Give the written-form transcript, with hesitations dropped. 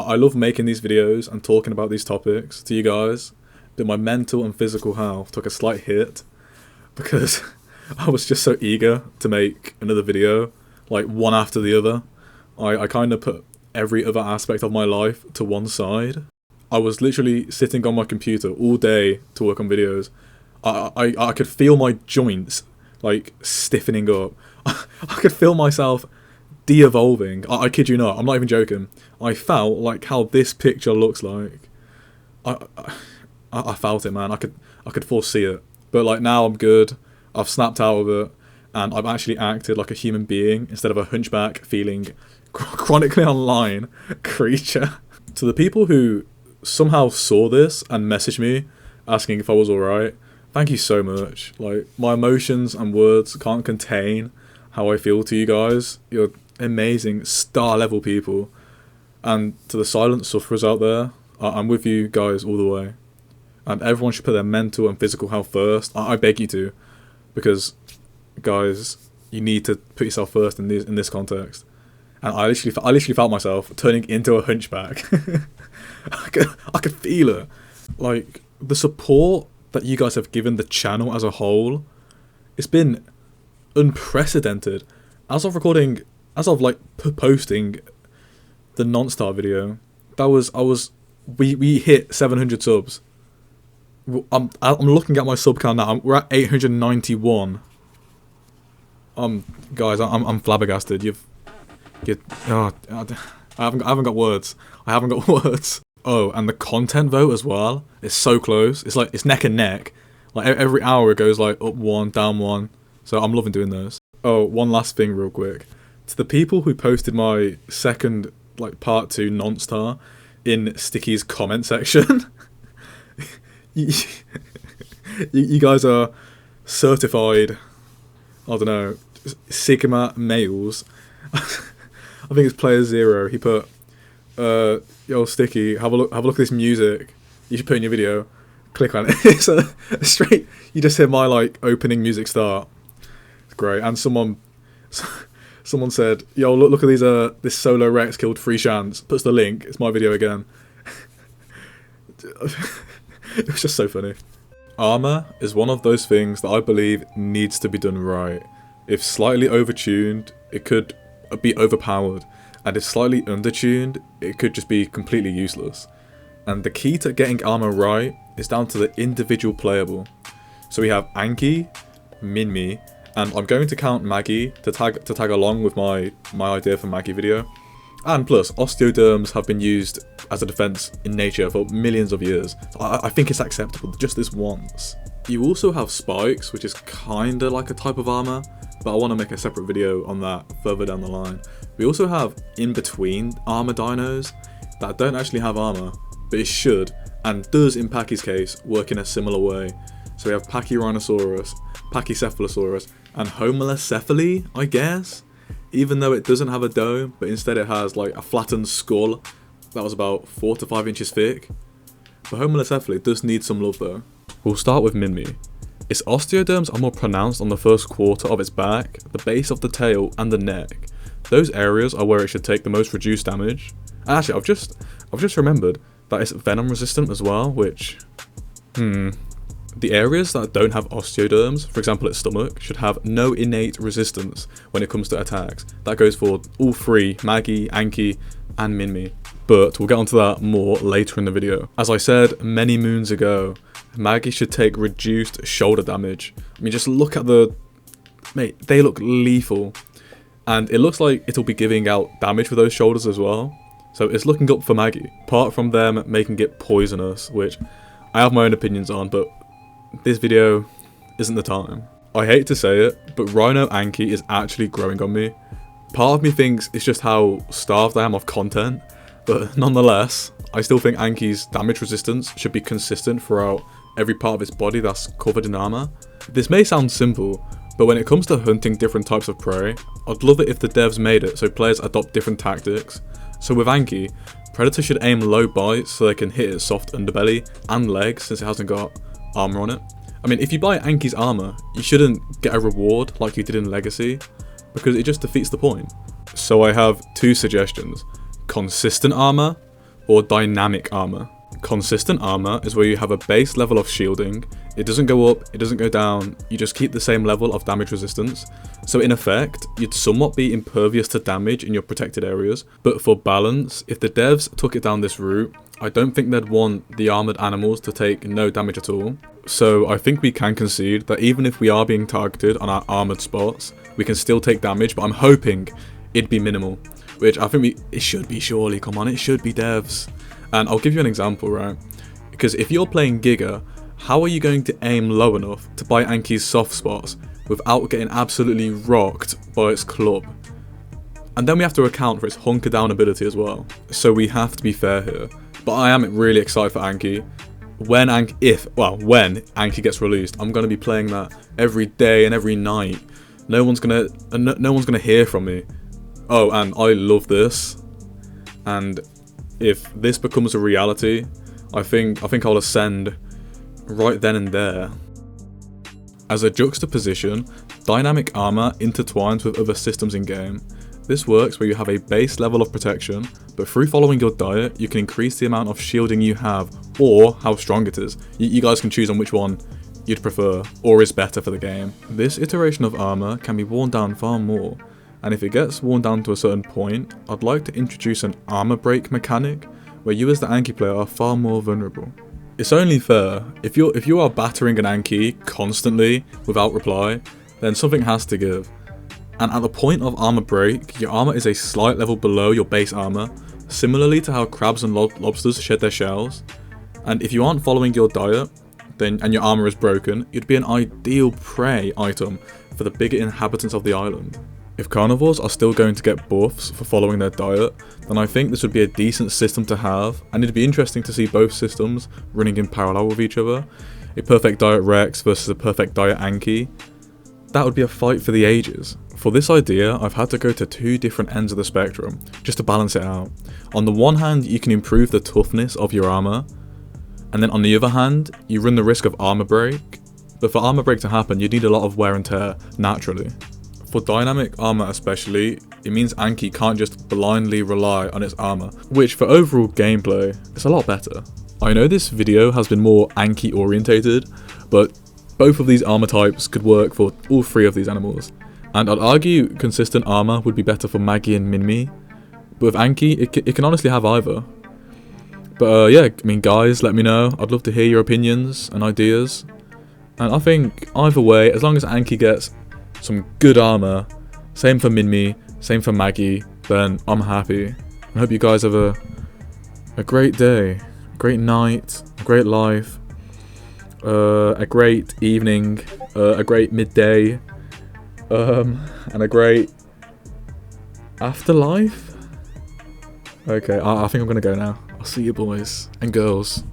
I love making these videos and talking about these topics to you guys, but my mental and physical health took a slight hit because I was just so eager to make another video, like one after the other. I kind of put every other aspect of my life to one side. I was literally sitting on my computer all day to work on videos. I could feel my joints like stiffening up. I could feel myself de-evolving. I kid you not, I'm not even joking. I felt like how this picture looks like. I felt it, man. I could foresee it. But like now I'm good. I've snapped out of it, and I've actually acted like a human being instead of a hunchback feeling chronically online creature. To the people who somehow saw this and messaged me asking if I was alright, thank you so much. Like, my emotions and words can't contain how I feel to you guys. You're amazing, star level people. And to the silent sufferers out there, I'm with you guys all the way. And everyone should put their mental and physical health first. I beg you to. Because, guys, you need to put yourself first in this context. And I literally felt myself turning into a hunchback. I could feel it. Like, the support that you guys have given the channel as a whole, it's been unprecedented. As of posting the non-star video, we hit 700 subs. I'm looking at my sub count now. We're at 891. Guys, I'm flabbergasted. I haven't got words. Oh, and the content vote as well. It's so close. It's neck and neck. Like every hour it goes like up one, down one. So I'm loving doing those. Oh, one last thing real quick. To the people who posted my second like part 2 non-star in Sticky's comment section. you guys are certified, I don't know, Sigma males. I think it's player 0. He put, yo Sticky, have a look at this music. You should put in your video. Click on it. It's a straight. You just hear my like opening music start. It's great. And someone said, yo, look at these. This solo Rex killed 3 Shants. Puts the link. It's my video again. It was just so funny. Armour is one of those things that I believe needs to be done right. If slightly overtuned, it could be overpowered, and if slightly undertuned, it could just be completely useless. And the key to getting Armour right is down to the individual playable. So we have Anki, Minmi, and I'm going to count Maggie to tag along with my idea for Maggie video. And plus, osteoderms have been used as a defense in nature for millions of years. So I think it's acceptable just this once. You also have spikes, which is kinda like a type of armor, but I want to make a separate video on that further down the line. We also have in-between armor dinos that don't actually have armor, but it should, and does in Pachy's case, work in a similar way. So we have Pachyrhinosaurus, Pachycephalosaurus, and Homalocephali, I guess? Even though it doesn't have a dome, but instead it has like a flattened skull that was about 4 to 5 inches thick. The Homalocephali does need some love though. We'll start with Minmi. Its osteoderms are more pronounced on the first quarter of its back, the base of the tail, and the neck. Those areas are where it should take the most reduced damage. And actually, I've just remembered that it's venom resistant as well, which... The areas that don't have osteoderms, for example its stomach, should have no innate resistance when it comes to attacks. That goes for all 3, Maggie, Anki, and Minmi. But we'll get onto that more later in the video. As I said many moons ago, Maggie should take reduced shoulder damage. I mean, just look at the... Mate, they look lethal. And it looks like it'll be giving out damage with those shoulders as well. So it's looking up for Maggie. Apart from them making it poisonous, which I have my own opinions on, but this video isn't the time. I hate to say it, but Rhino Anki is actually growing on me. Part of me thinks it's just how starved I am of content, but nonetheless, I still think Anki's damage resistance should be consistent throughout every part of its body that's covered in armor. This may sound simple, but when it comes to hunting different types of prey, I'd love it if the devs made it so players adopt different tactics. So with Anki, Predator should aim low bites so they can hit its soft underbelly and legs since it hasn't got armor on it. I mean, if you buy Anki's armor, you shouldn't get a reward like you did in Legacy, because it just defeats the point. So I have 2 suggestions. Consistent armor, or dynamic armor. Consistent armor is where you have a base level of shielding, it doesn't go up, it doesn't go down, you just keep the same level of damage resistance. So in effect, you'd somewhat be impervious to damage in your protected areas, but for balance, if the devs took it down this route, I don't think they'd want the armoured animals to take no damage at all. So I think we can concede that even if we are being targeted on our armoured spots, we can still take damage, but I'm hoping it'd be minimal. Which I think it should be, surely, come on, it should be, devs. And I'll give you an example, right? Because if you're playing Giga, how are you going to aim low enough to buy Anki's soft spots without getting absolutely rocked by its club? And then we have to account for its hunker down ability as well. So we have to be fair here. But I am really excited for Anki. When Anki gets released, I'm gonna be playing that every day and every night. No one's gonna hear from me. Oh, and I love this. And if this becomes a reality, I think I'll ascend right then and there. As a juxtaposition, dynamic armor intertwines with other systems in game. This works where you have a base level of protection, but through following your diet, you can increase the amount of shielding you have, or how strong it is. You guys can choose on which one you'd prefer, or is better for the game. This iteration of armor can be worn down far more, and if it gets worn down to a certain point, I'd like to introduce an armor break mechanic, where you as the Anki player are far more vulnerable. It's only fair, if you are battering an Anki constantly without reply, then something has to give. And at the point of armor break, your armor is a slight level below your base armor, similarly to how crabs and lobsters shed their shells. And if you aren't following your diet, and your armor is broken, you'd be an ideal prey item for the bigger inhabitants of the island. If carnivores are still going to get buffs for following their diet, then I think this would be a decent system to have, and it'd be interesting to see both systems running in parallel with each other. A perfect diet Rex versus a perfect diet Anki. That would be a fight for the ages. For this idea, I've had to go to two different ends of the spectrum, just to balance it out. On the one hand, you can improve the toughness of your armor, and then on the other hand, you run the risk of armor break. But for armor break to happen, you need a lot of wear and tear, naturally. For dynamic armor especially, it means Anki can't just blindly rely on its armor, which for overall gameplay, is a lot better. I know this video has been more Anki orientated, but both of these armor types could work for all three of these animals. And I'd argue consistent armor would be better for Maggie and Minmi, but with Anki, it can honestly have either. But yeah, I mean guys, let me know, I'd love to hear your opinions and ideas. And I think either way, as long as Anki gets some good armor, same for Minmi, same for Maggie, then I'm happy. I hope you guys have a great day, a great night, a great life, a great evening, a great midday, and a great afterlife. Okay, I think I'm gonna go now. I'll see you boys and girls.